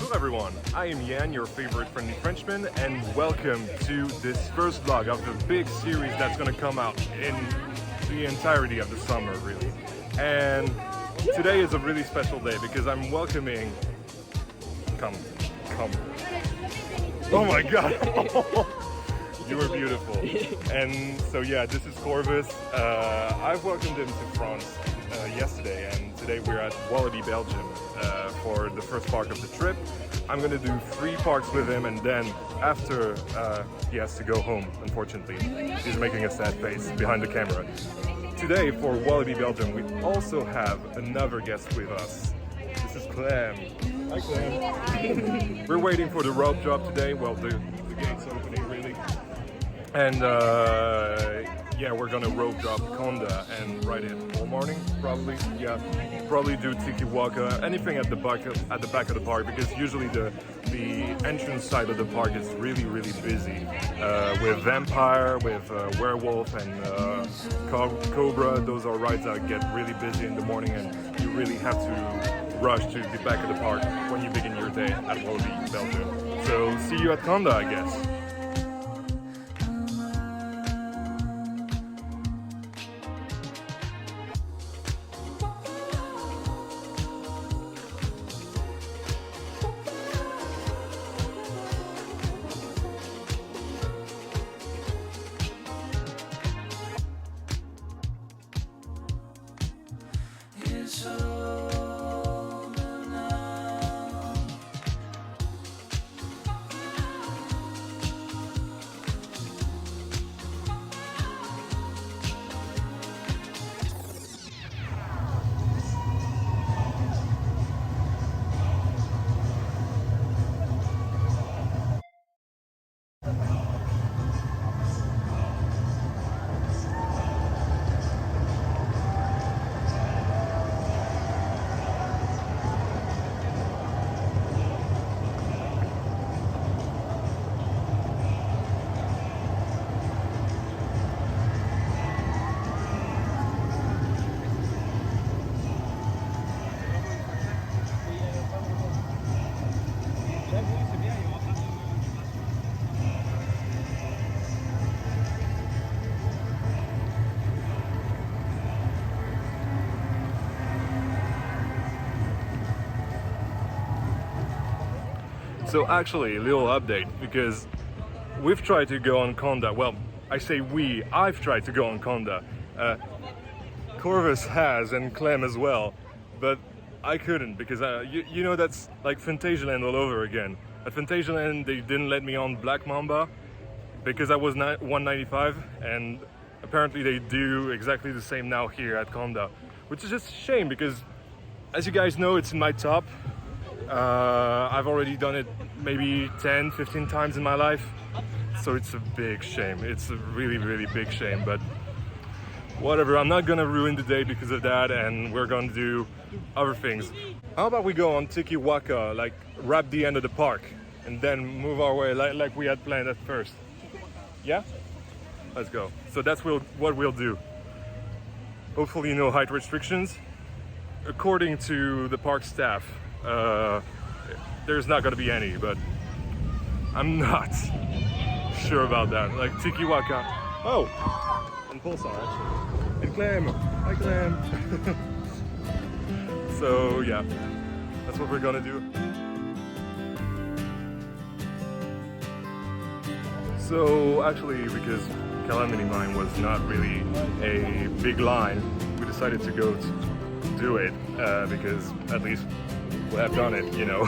Bonjour everyone, I am Yann, your favorite friendly Frenchman, and welcome to this first vlog of the big series that's gonna come out in the entirety of the summer, really. And today is a really special day because I'm welcoming... Come. Oh my god! You were beautiful. And so yeah, this is Corvus. I've welcomed him to France yesterday, and today we're at Walibi, Belgium for the first part of the trip. I'm gonna do 3 parts with him, and then after he has to go home, unfortunately. He's making a sad face behind the camera. Today for Walibi, Belgium, we also have another guest with us. This is Clem. Hi Clem. We're waiting for the rope drop today. Well, the gate's opening really. And yeah, we're gonna rope drop Kondaa and ride it all morning, probably. Yeah, probably do tiki-waka, anything at the back of the park, because usually the entrance side of the park is really busy with vampire, with werewolf, and Cobra. Those are rides that get really busy in the morning, and you really have to rush to the back of the park when you begin your day at Walibi, Belgium. So see you at Kondaa, I guess. So actually, a little update, because we've tried to go on Kondaa. Well, I say we, I've tried to go on Kondaa. Corvus has, and Clem as well, but I couldn't, because you know, that's like Phantasialand all over again. At Phantasialand they didn't let me on Black Mamba because I was 195, and apparently they do exactly the same now here at Kondaa, which is just a shame, because as you guys know, it's in my top. I've already done it maybe 10-15 times in my life, so it's a big shame. It's a really big shame, but whatever, I'm not gonna ruin the day because of that, and we're gonna do other things. How about we go on tiki-waka, like wrap the end of the park, and then move our way like we had planned at first? Yeah? Let's go. So that's what we'll do. Hopefully no height restrictions. According to the park staff, there's not gonna be any, but I'm not sure about that. Like tiki-waka. Oh, and Pulsar actually. And Clem. Hi Clem. So yeah, that's what we're gonna do. So actually, because Calamity line was not really a big line, we decided to go to do it because at least we have done it, you know.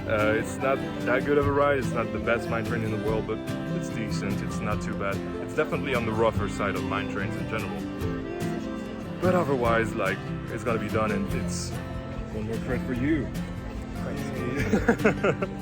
It's not that good of a ride, it's not the best mine train in the world, but it's decent, it's not too bad. It's definitely on the rougher side of mine trains in general. But otherwise, like, it's gotta be done, and it's one more credit for you. Crazy.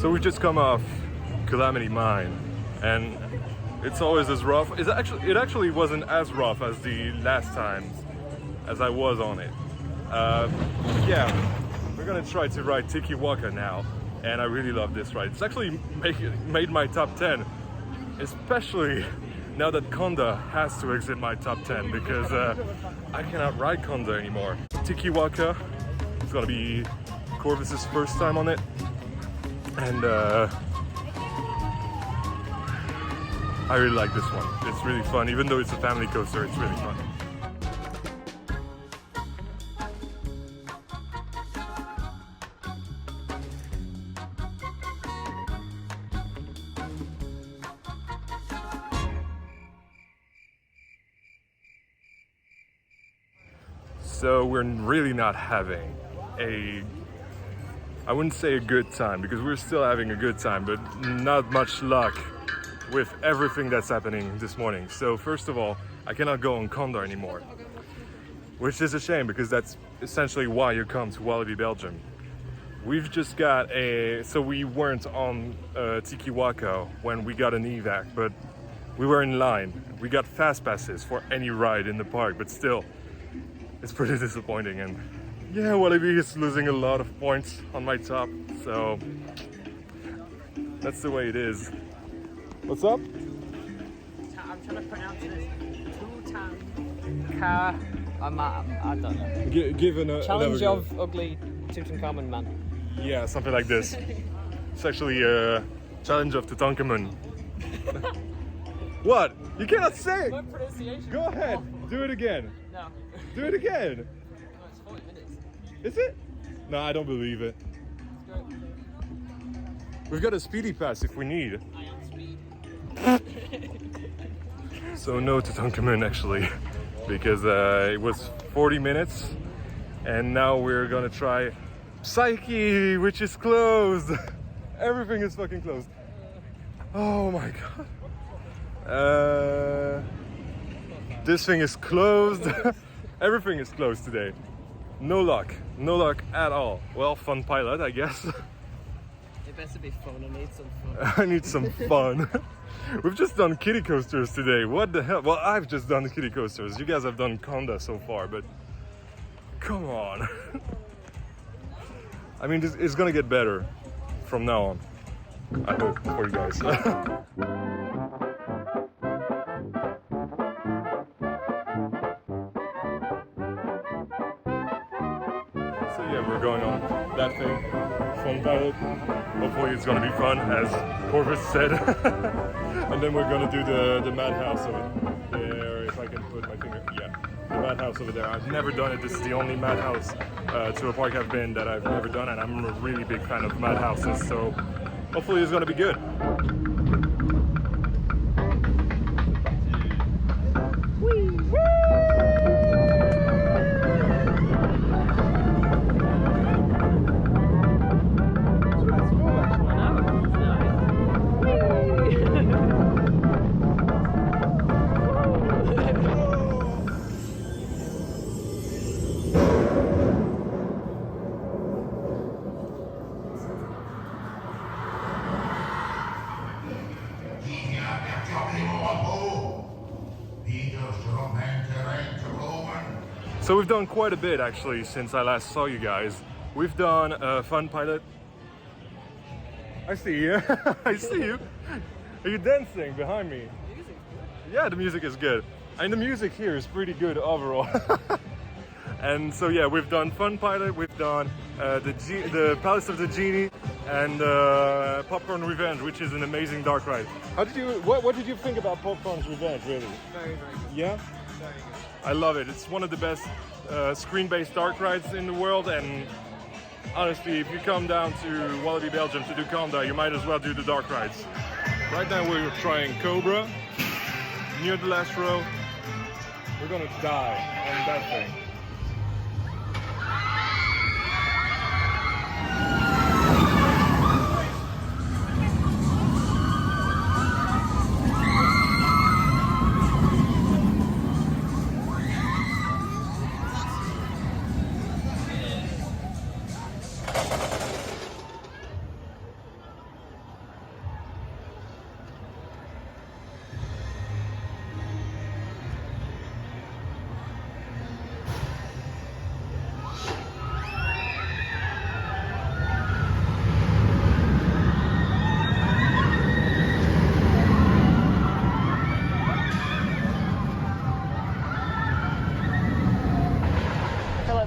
So we just come off Calamity Mine, and it's always as rough. It actually wasn't as rough as the last times as I was on it. Yeah, we're gonna try to ride tiki-waka now, and I really love this ride. It's actually made my top 10, especially now that Kondaa has to exit my top 10 because I cannot ride Kondaa anymore. Tiki-waka, it's gonna be Corvus's first time on it, and I really like this one. It's really fun, even though it's a family coaster, it's really fun. So we're really not having I wouldn't say a good time, because we're still having a good time, but not much luck with everything that's happening this morning. So first of all, I cannot go on Kondaa anymore, which is a shame because that's essentially why you come to Walibi, Belgium. We've just got so we weren't on tiki-waka when we got an evac, but we were in line. We got fast passes for any ride in the park, but still, it's pretty disappointing. And yeah, Walibi is losing a lot of points on my top, so that's the way it is. What's up? I'm trying to pronounce this. Tutankhamun. I don't know. Given a Challenge of Ugly Tutankhamun Man. Yeah, something like this. It's actually a challenge of Tutankhamun. What? You cannot say it! My pronunciation. Go ahead, do it again. No. Do it again. No, it's 40 minutes. Is it? No, I don't believe it. Let's go. We've got a speedy pass if we need. I am speed. So no Tutankhamun actually, because it was 40 minutes, and now we're gonna try Psyché, which is closed. Everything is fucking closed. Oh my god. This thing is closed. Everything is closed today. No luck at all. Well, fun pilot, I guess. It better be fun. I need some fun. I need some fun. We've just done kiddie coasters today. What the hell? Well, I've just done kiddie coasters. You guys have done Kondaa so far, but come on. I mean, it's gonna get better from now on. I hope for you guys. So yeah, we're going on that thing. Fun pilot. Hopefully it's gonna be fun, as Corvus said. And then we're gonna do the madhouse over there, if I can put my finger, yeah. The madhouse over there. I've never done it. This is the only madhouse to a park I've been that I've never done, and I'm a really big fan of madhouses, so hopefully it's gonna be good. So we've done quite a bit actually since I last saw you guys. We've done a fun pilot. I see you. I see you. Are you dancing behind me? Yeah, the music is good. And the music here is pretty good overall. And so yeah, we've done fun pilot, we've done the Palace of the Genie, and Popcorn Revenge, which is an amazing dark ride. What did you think about Popcorn's Revenge, really? Very, very good. Yeah? Very good. I love it. It's one of the best screen-based dark rides in the world, and honestly, if you come down to Walibi, Belgium to do Kondaa, you might as well do the dark rides. Right now we're trying Cobra, near the last row. We're gonna die on that thing.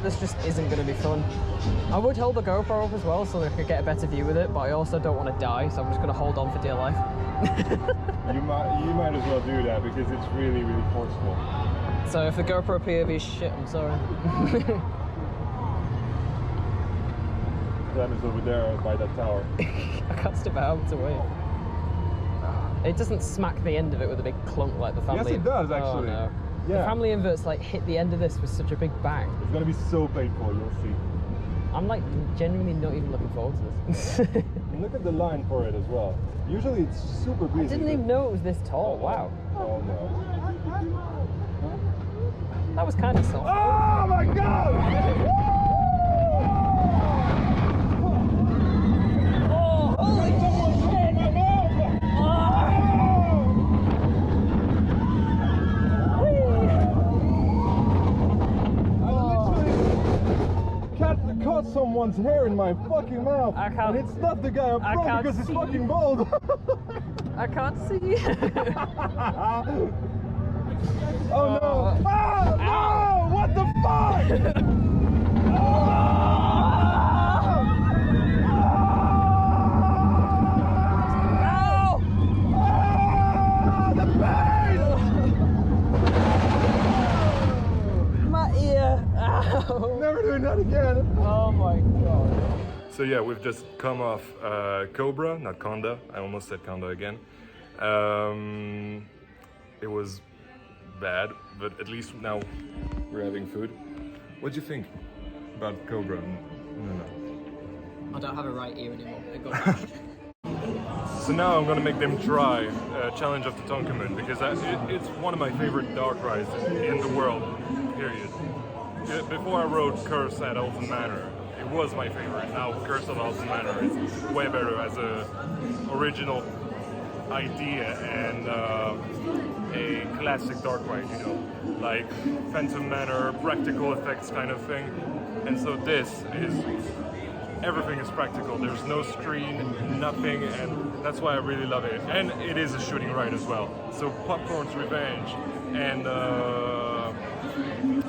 this just isn't going to be fun. I would hold the GoPro up as well so that I could get a better view with it, but I also don't want to die, so I'm just going to hold on for dear life. You might as well do that because it's really, really forceful. So if the GoPro POV is shit, I'm sorry. Clem is over there by that tower. I can't step out to wait. It doesn't smack the end of it with a big clunk like the family. Yes, it does actually. Oh, no. Yeah. The family inverts like hit the end of this with such a big bang. It's gonna be so painful, you'll see. I'm like genuinely not even looking forward to this. And look at the line for it as well. Usually it's super busy. I didn't even know it was this tall. Wow. Oh no. That was kind of soft. Oh my god! Oh, holy shit! Caught someone's hair in my fucking mouth. I can't. And it's not the guy up I front can't because he's see. fucking bald. I can't see. Oh no! Ah! No! What the fuck? The pain! My ear. Ow. Never doing that again. Oh my god. So yeah, we've just come off Cobra, not Kondaa. I almost said Kondaa again. It was bad, but at least now we're having food. What do you think about Cobra? No. I don't have a right ear anymore. It got So now I'm gonna make them try Challenge of the Tonkaman because it's one of my favorite dark rides in the world, period. Before I rode Curse at Alton Manor, it was my favorite. Now Curse at Alton Manor is way better as a original idea and a classic dark ride, you know, like Phantom Manor, practical effects kind of thing. And so this is, everything is practical. There's no screen, nothing, and that's why I really love it. And it is a shooting ride as well. So Popcorn's Revenge and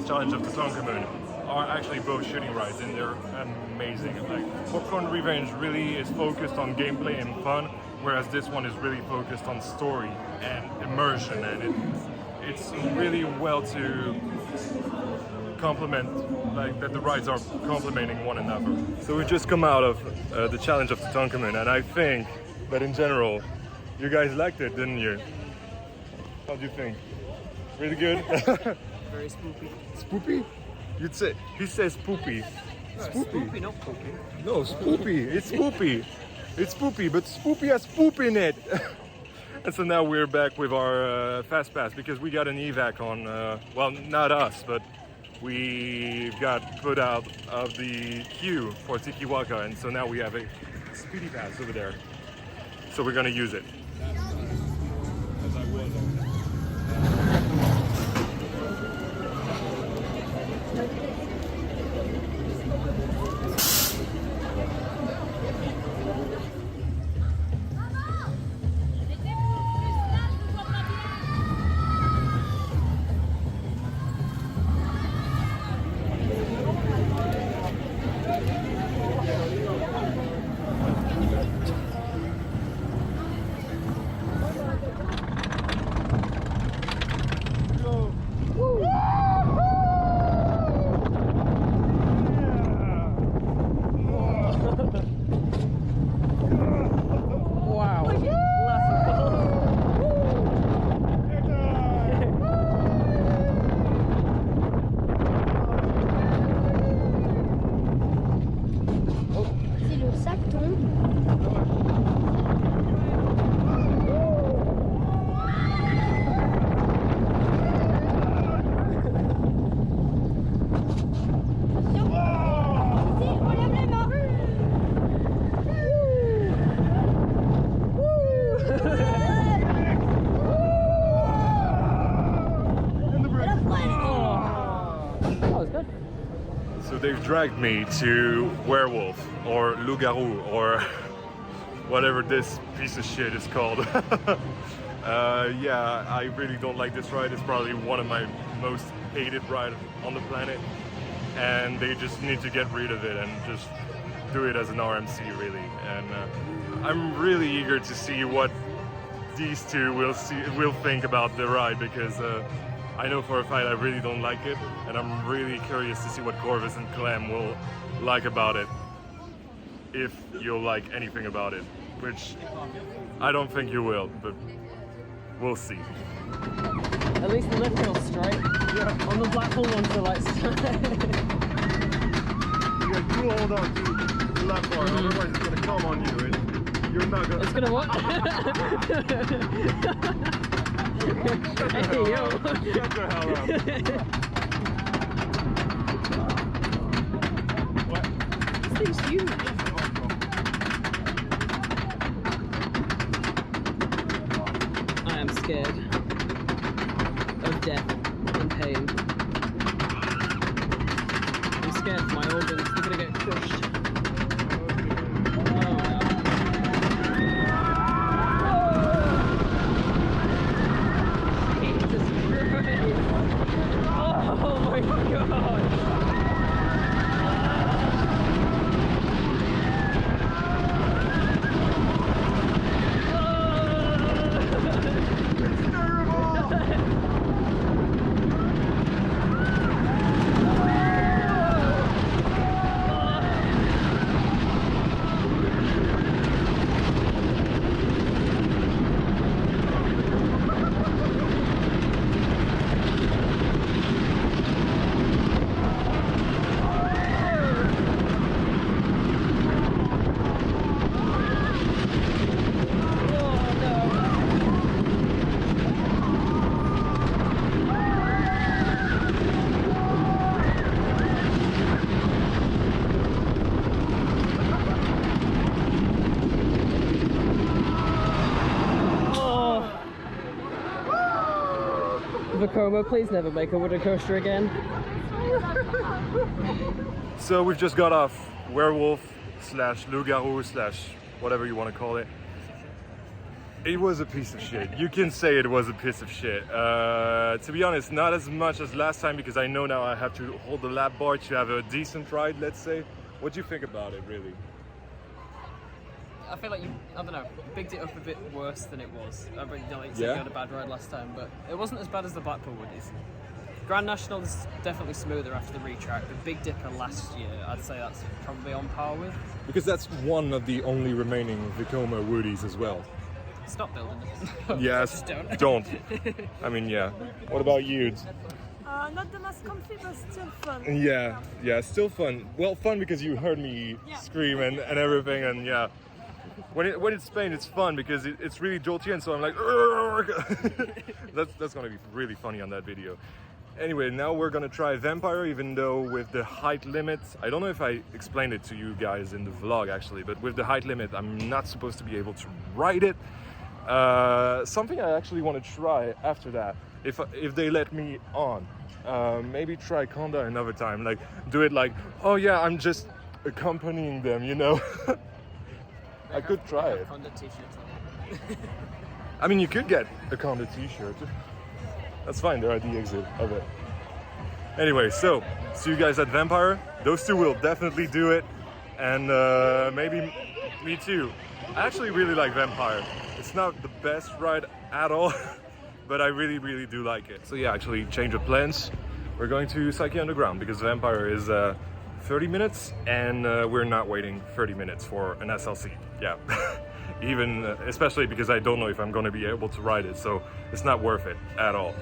Challenge of the Tonkaman are actually both shooting rides, and they're amazing. Like Popcorn Revenge really is focused on gameplay and fun, whereas this one is really focused on story and immersion, and it's really well to complement, like that the rides are complementing one another. So we just come out of the Challenge of the Tonkaman, and I think that in general, you guys liked it, didn't you? How do you think? Really good? very spoopy. Spoopy? You'd say, he says poopy. No, Spoopy. spoopy, not poopy. No, spoopy. It's spoopy. It's spoopy, but spoopy has poop in it. And so now we're back with our fast pass because we got an evac on. Well, not us, but we got put out of the queue for tiki-waka, and so now we have a speedy pass over there. So we're gonna use it. They've dragged me to Werewolf or Loup-Garou or whatever this piece of shit is called. Yeah, I really don't like this ride. It's probably one of my most hated rides on the planet. and they just need to get rid of it and just do it as an RMC really. And I'm really eager to see what these two will think about the ride, because I know for a fact I really don't like it, and I'm really curious to see what Corvus and Clem will like about it, if you'll like anything about it, which I don't think you will, but we'll see. At least the lift feels straight. Yeah. On the Blackpool ones, they're like Yeah, you hold on to the left bar, otherwise it's gonna come on you. You're not gonna. It's gonna what? Hey, yo. Shut the hell up. What? This thing's huge. I am scared of death and pain. I'm scared for my organs. They're gonna get crushed. Vekoma, please never make a wooden coaster again. So we've just got off Werewolf slash Loup-Garou slash whatever you want to call it. It was a piece of shit. You can say it was a piece of shit. To be honest, not as much as last time, because I know now I have to hold the lap bar to have a decent ride, let's say. What do you think about it, really? I feel like I don't know, bigged it up a bit worse than it was. I really don't like you had a bad ride last time, but it wasn't as bad as the Blackpool Woodies. Grand National is definitely smoother after the retrack. The Big Dipper last year, I'd say that's probably on par with. Because that's one of the only remaining Vekoma Woodies as well. Stop building it. Yes, Just don't. I mean, yeah. What about you? Not the most comfy, but still fun. Yeah, still fun. Well, fun because you heard me scream and everything, and yeah. When it's Spain, it's fun because it's really jolty, and so I'm like, that's gonna be really funny on that video. Anyway, now we're gonna try Vampire, even though with the height limit, I don't know if I explained it to you guys in the vlog actually, but with the height limit, I'm not supposed to be able to ride it. Something I actually want to try after that, if they let me on. Maybe try Kondaa another time, like do it like, oh yeah, I'm just accompanying them, you know. I could try it. Kondaa t-shirts on. I mean, you could get a Kondaa t-shirt. That's fine, they're at the exit of it. Anyway, so, see you guys at Vampire. Those two will definitely do it. And maybe me too. I actually really like Vampire. It's not the best ride at all, but I really, really do like it. So yeah, actually, change of plans. We're going to Psyché Underground because Vampire is 30 minutes and we're not waiting 30 minutes for an SLC. Yeah, even especially because I don't know if I'm going to be able to ride it, so it's not worth it at all.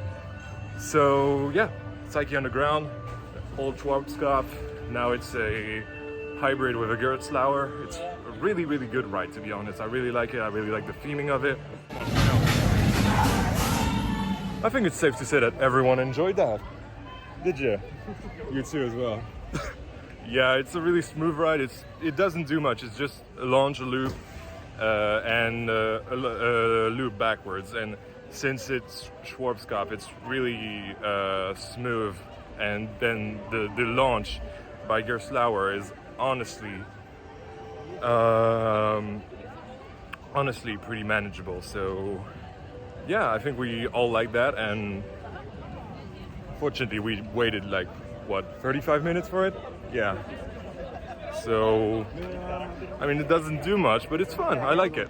So yeah, Psyché Underground, old Schwarzkopf. Now it's a hybrid with a Geurtslauer. It's a really, really good ride, to be honest. I really like it. I really like the theming of it. I think it's safe to say that everyone enjoyed that. Did you? You too as well. Yeah, it's a really smooth ride. It doesn't do much. It's just a launch, a loop, and a loop backwards. And since it's Schwarzkopf, it's really smooth. And then the launch by Geurtslauer is honestly pretty manageable. So yeah, I think we all like that. And fortunately, we waited like what, 35 minutes for it? Yeah. So, I mean, it doesn't do much, but it's fun. I like it.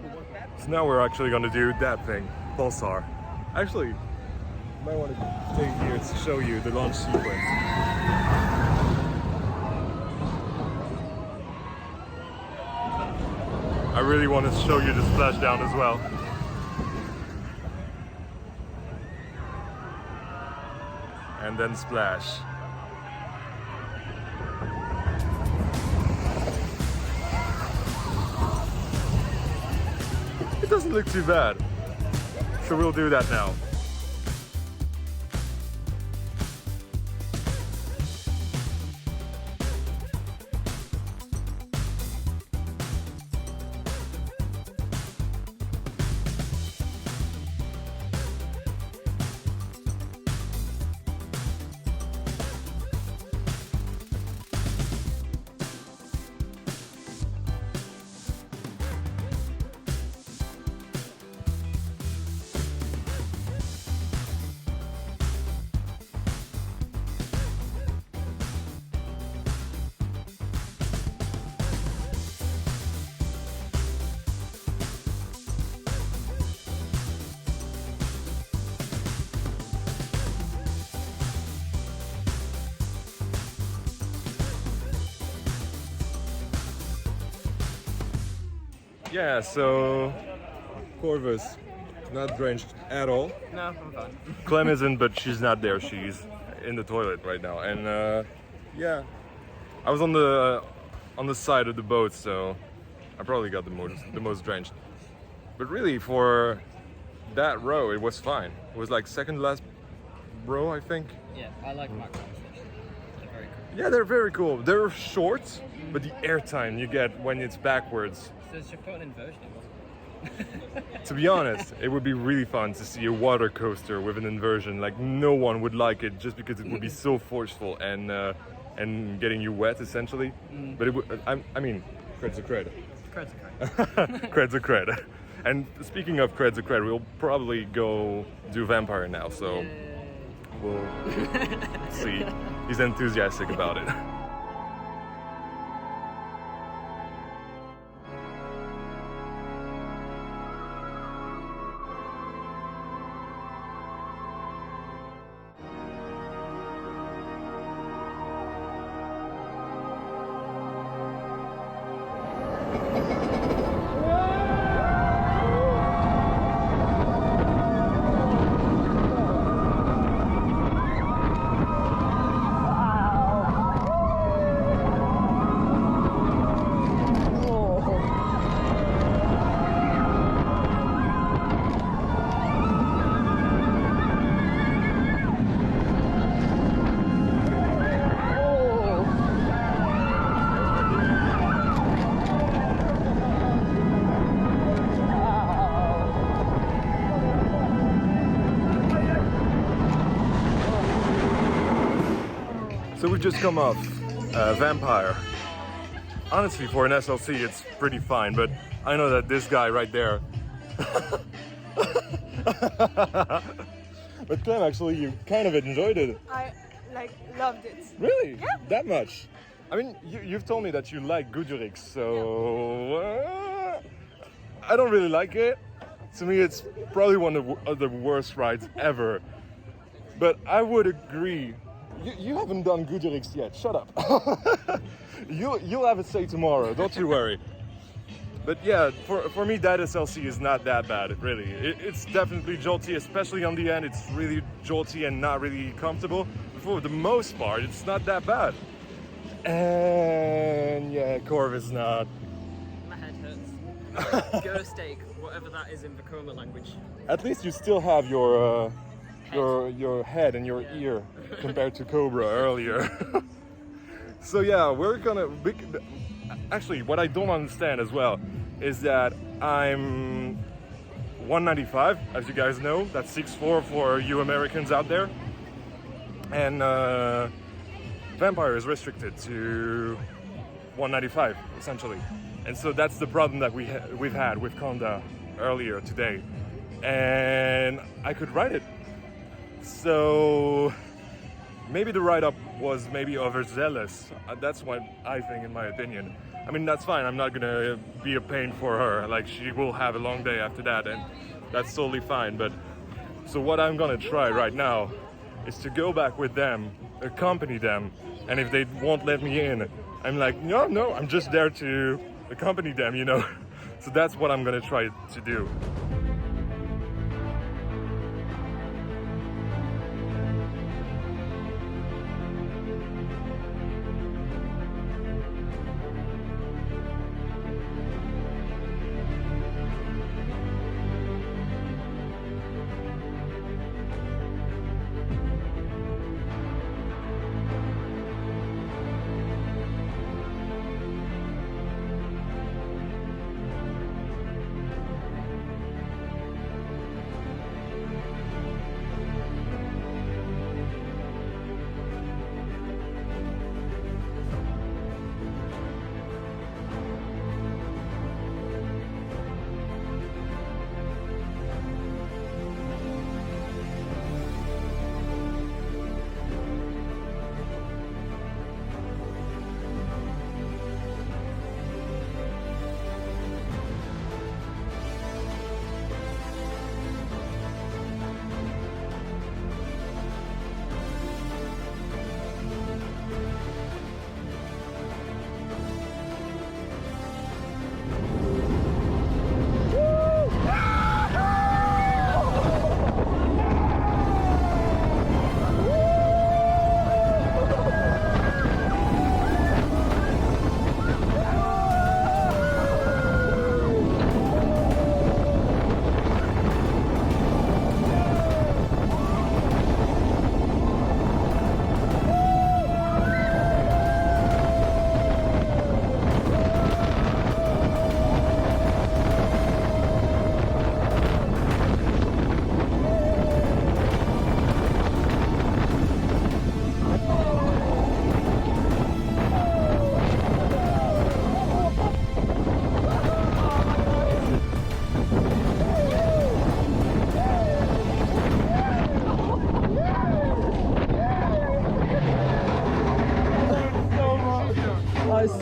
So now we're actually gonna do that thing, Pulsar. Actually, I might want to stay here to show you the launch sequence. I really want to show you the splashdown as well. And then splash. It doesn't look too bad. So we'll do that now. Yeah, so Corvus is not drenched at all. No, I'm fine. Clem isn't, but she's not there. She's in the toilet right now. And yeah, I was on the side of the boat, so I probably got the most drenched. But really, for that row, it was fine. It was like second last row, I think. Yeah, I like macros. They're very cool. Yeah, they're very cool. They're short, but the airtime you get when it's backwards. So they should put an inversion in. To be honest, it would be really fun to see a water coaster with an inversion. Like, no one would like it just because it would be so forceful and getting you wet essentially. But it would, I mean, cred's a cred. Cred's a cred. Cred's a cred. And speaking of cred's a cred, we'll probably go do Vampire now. So we'll see. He's enthusiastic about it. So we just come off Vampire. Honestly, for an SLC, it's pretty fine, but I know that this guy right there. But Clem, actually, you kind of enjoyed it. I loved it. Really? Yeah. That much? I mean, you've told me that you like Gudurix, so I don't really like it. To me, it's probably one of the worst rides ever. But I would agree. You haven't done Gudurix yet. Shut up. You'll have a say tomorrow. Don't you worry. But yeah, for me, that SLC is not that bad. Really, it's definitely jolty, especially on the end. It's really jolty and not really comfortable. But for the most part, it's not that bad. And yeah, Corvus not. My head hurts. Go steak, whatever that is in Vekoma language. At least you still have your head and your ear compared to Cobra earlier. So yeah, actually, what I don't understand as well is that I'm 195, as you guys know. That's 6'4" for you Americans out there. And Vampire is restricted to 195, essentially. And so that's the problem that we've had with Kondaa earlier today. And I could ride it. So maybe the write-up was maybe overzealous. That's what I think, in my opinion. I mean, that's fine. I'm not gonna be a pain for her. Like, she will have a long day after that, and that's totally fine. But so what I'm gonna try right now is to go back with them, accompany them, and if they won't let me in, I'm like, no, I'm just there to accompany them, you know. So that's what I'm gonna try to do.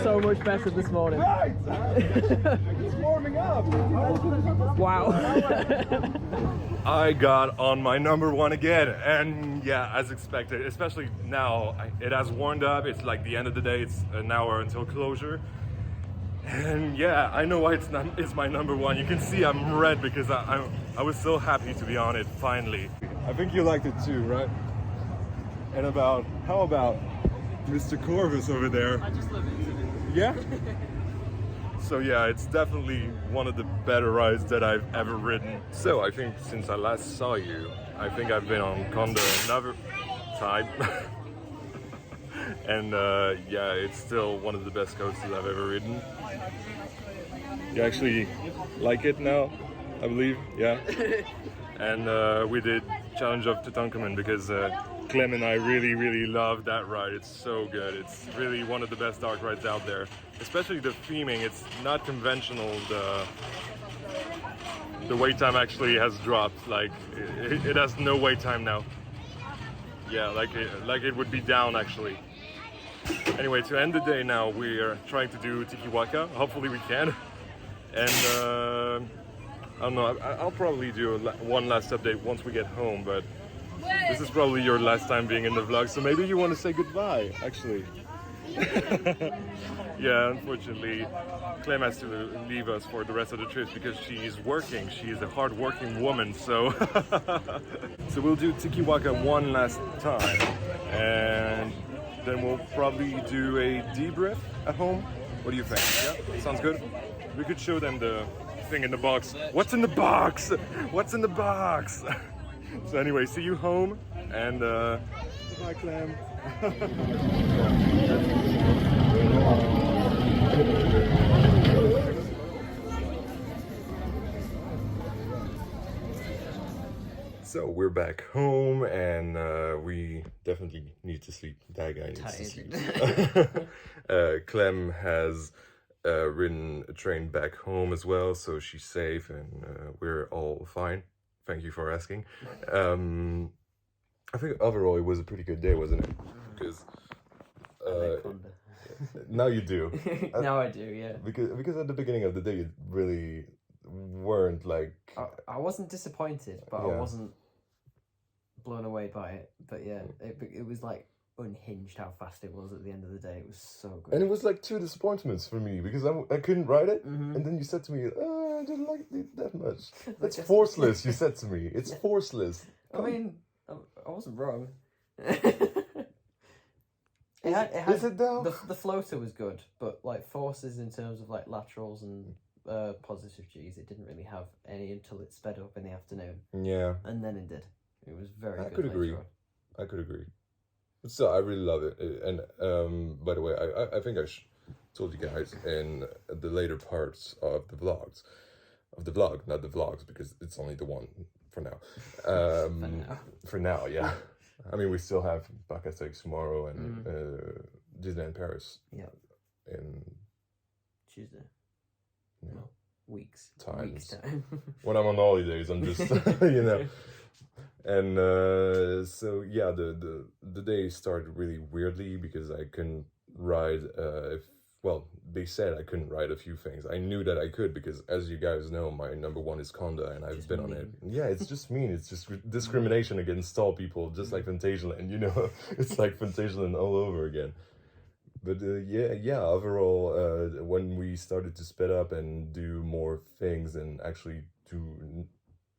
So much better this morning. Right! It's warming up! Wow. I got on my number one again, and yeah, as expected, especially now, it has warmed up. It's like the end of the day, it's an hour until closure. And yeah, I know why it's my number one. You can see I'm red because I was so happy to be on it, finally. I think you liked it too, right? And how about Mr. Corvus over there? I just love it. Yeah? So yeah, it's definitely one of the better rides that I've ever ridden. So I think since I last saw you, I think I've been on Kondaa another time. And yeah, it's still one of the best coasters I've ever ridden. You actually like it now, I believe, yeah? And we did Challenge of Tutankhamun because Clem and I really love that ride. It's so good. It's really one of the best dark rides out there. Especially the theming, it's not conventional. The wait time actually has dropped. Like it has no wait time now. Yeah, like it would be down actually. Anyway, to end the day now, we are trying to do tiki-waka. Hopefully we can. And I don't know, I'll probably do one last update once we get home, but this is probably your last time being in the vlog, so maybe you want to say goodbye, actually. Yeah, unfortunately, Clem has to leave us for the rest of the trips because she's working. She is a hard-working woman, so... So we'll do tiki-waka one last time, and then we'll probably do a debrief at home. What do you think? Yeah, sounds good? We could show them the thing in the box. What's in the box? What's in the box? So anyway, see you home, and goodbye, Clem. So we're back home, and we definitely need to sleep. That guy needs to sleep. Clem has ridden a train back home as well, so she's safe, and we're all fine. Thank you for asking. I think overall it was a pretty good day, wasn't it? Because now you do. Now I do, yeah. Because at the beginning of the day you really weren't like. I wasn't disappointed, but Yeah. I wasn't blown away by it. But yeah, it was like unhinged how fast it was at the end of the day. It was so good. And it was like 2 disappointments for me because I couldn't ride it, Mhm. and then you said to me, "I didn't like it that much." That's guess- forceless. You said to me, "It's forceless." I mean, I wasn't wrong. Is it though? The floater was good, but like forces in terms of like laterals and positive G's, it didn't really have any until it sped up in the afternoon, Yeah, and then it did. It was very I good. could agree. later on. I could agree. But still, I really love it. And by the way, I think I told you guys in the later parts of the vlog, not the vlogs, because it's only the one for now. For now, yeah. I mean, we still have Podcast Takes tomorrow and Disneyland Paris. Yeah. In Tuesday. Yeah. No, weeks. Times. Weeks time. when I'm on holidays, I'm just you know. And so yeah, the day started really weirdly because I couldn't ride. Well, they said I couldn't ride a few things. I knew that I could because, as you guys know, my number one is Kondaa, and I've Just been on mean. it. Yeah, it's just mean. It's just discrimination against tall people, just like Fantasyland. You know, it's like Fantasyland all over again. But yeah. Overall, when we started to sped up and do more things and actually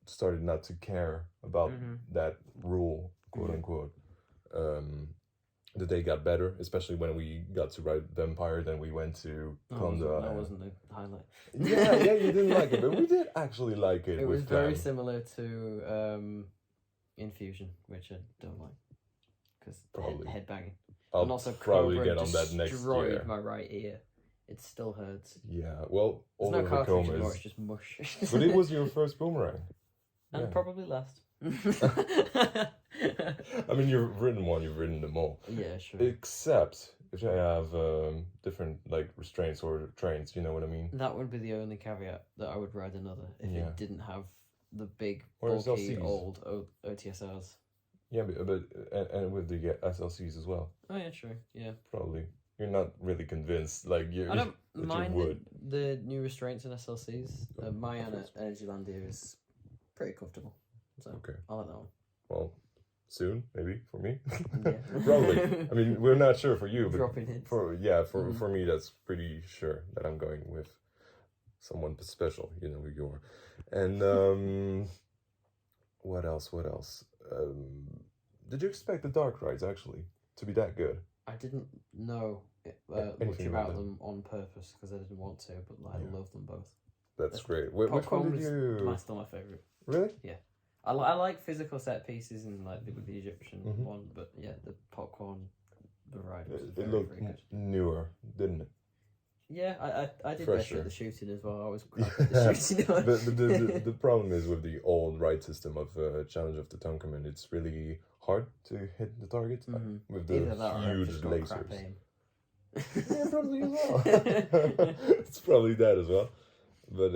started not to care about that rule, quote unquote. The day got better, especially when we got to ride Vampire. Then we went to Kondaa. That wasn't the highlight. Yeah, you didn't like it, but we did actually like it. It was with very them. similar to Infusion, which I don't like because Probably. head banging. I'll And also probably Cobra get on that next destroyed year. my right ear. It still hurts. Yeah, well, It's all not of the cartridge anymore, comas. it's just mush. But it was your first boomerang. And Yeah. probably last. I mean, you've ridden one, you've ridden them all. Yeah, sure. Except if I have different like restraints or trains, you know what I mean? That would be the only caveat that I would ride another if Yeah. it didn't have the big, Or bulky, SLCs. old OTSRs. Yeah, but and with the SLCs as well, Oh yeah, true. Yeah. probably. You're not really convinced, like you. I don't that you mind would. the new restraints in SLCs. My Energylandia is pretty comfortable. So Okay. I like that one. Well, soon maybe for me. Yeah. Probably. I mean, we're not sure for you, but Dropping hints. for me, that's pretty sure that I'm going with someone special. You know who you are. And what else? Did you expect the dark rides actually to be that good? I didn't know much Anything about about them on purpose because I didn't want to, but I Yeah. love them both. That's great. Which Popcorn one did was you? still my favourite. Really? I like physical set pieces and like the Egyptian one, but yeah, the popcorn, the ride was It very, looked very good. newer, didn't it? Yeah, I did Fresher. better at the shooting as well. I was crap at the shooting. The problem is with the old ride system of Challenge of the Tonkaman, it's really hard to hit the target with the Either that or I've huge just got crap lasers. aim. Yeah, probably as well. It's probably that as well. But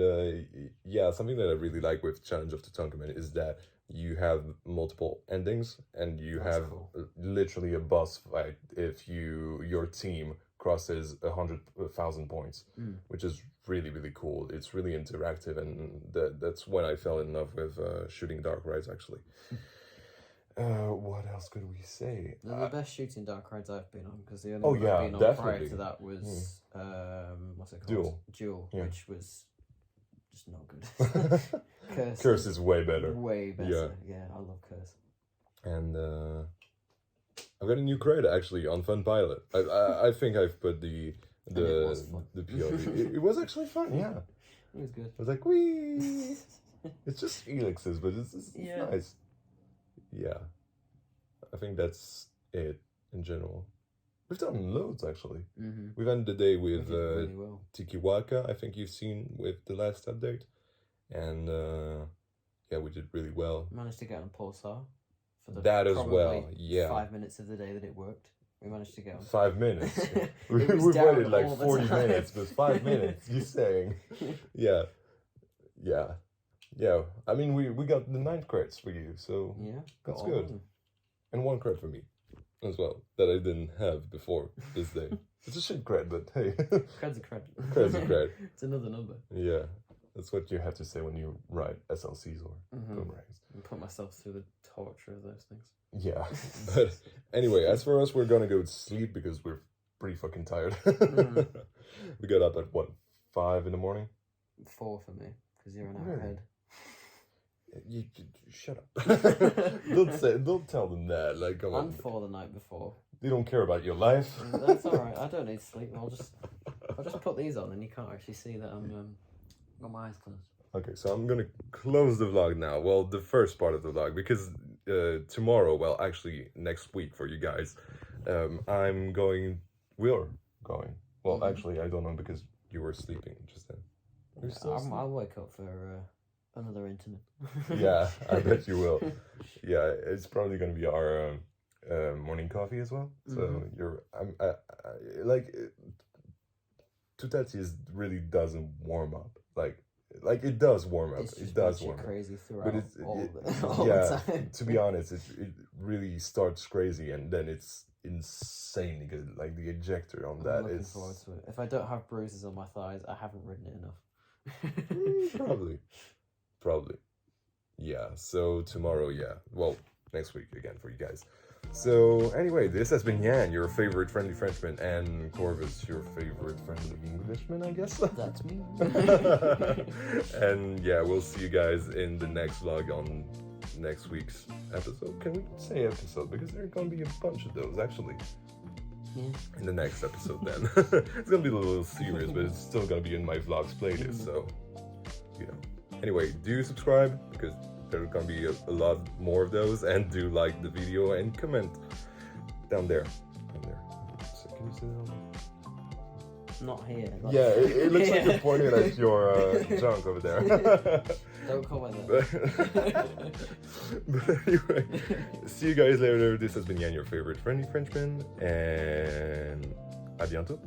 yeah, something that I really like with Challenge of the Tonkaman is that you have multiple endings and you That's have cool. literally a boss fight if your team crosses 100,000 points, which is really, really cool. It's really interactive, and that's when I fell in love with shooting dark rides actually. What else could we say? They're the best shooting dark rides I've been on because the only Oh, one yeah, I've been on prior definitely. to that was what's it Duel. called? Duel, Yeah. which was just not good. Curse is way better. Way better. Yeah, I love Curse. And I've got a new credit actually on Fun Pilot. I think I've put the was fun. POV. It was actually fun. Yeah, It was good. I was like, wee. It's just helixes, but it's Yeah. nice. Yeah, I think that's it in general. We've done loads actually. Mm-hmm. We've ended the day We with did really well. tiki-waka. I think you've seen with the last update, and yeah, we did really well. Managed to get on Pulsar for the That as probably well, yeah. 5 minutes of the day that it worked. We managed to get on. 5 minutes. It we was down waited like all the 40 time. minutes, but 5 minutes. You saying? Yeah. I mean, we got the 9 credits for you, so Yeah, got That's all good. of them. And 1 cred for me as well, that I didn't have before this day. It's a shit cred, but hey. Cred's a cred. Cred's a cred. It's another number. Yeah, that's what you have to say when you ride SLCs or boomerangs. And put myself through the torture of those things. Yeah, but anyway, as for us, we're gonna go to sleep because we're pretty fucking tired. We got up at what, 5 in the morning? 4 for me, because you're an hour Really? ahead. You shut up. Don't tell them that. Like, come on. And 4 the night before. They don't care about your life. That's alright. I don't need sleep. I'll just put these on, and you can't actually see that I'm got my eyes closed. Okay, so I'm gonna close the vlog now. Well, the first part of the vlog, because tomorrow, well, actually next week for you guys, we're going. Well, actually, I don't know because you were sleeping just then. You're still asleep? I'll wake up for another intimate. Yeah, I bet you will. Yeah, it's probably gonna be our morning coffee as well. So like, Tutati really doesn't warm up. Like it does warm up. It does warm up. Crazy throughout. But it's all the time. To be honest, it really starts crazy and then it's insanely good. Like the ejector on that I'm looking is forward to it. If I don't have bruises on my thighs, I haven't ridden it enough. probably. Yeah. So tomorrow, yeah. Well, next week again for you guys. So anyway, this has been Yan, your favorite friendly Frenchman, and Corvus, your favorite friendly Englishman, I guess. That's me. And yeah, we'll see you guys in the next vlog on next week's episode. Can we say episode? Because there are going to be a bunch of those, actually. Yeah. In the next episode, then. It's going to be a little serious, but it's still going to be in my vlogs playlist, so, you know. Anyway, do subscribe, because there's going to be a lot more of those, and do like the video and comment down there. So can you say that on there? Not here. Yeah, it looks like you're pointing at your junk over there. Don't comment that. But anyway, see you guys later. This has been Yan, your favorite friendly Frenchman, and à bientôt.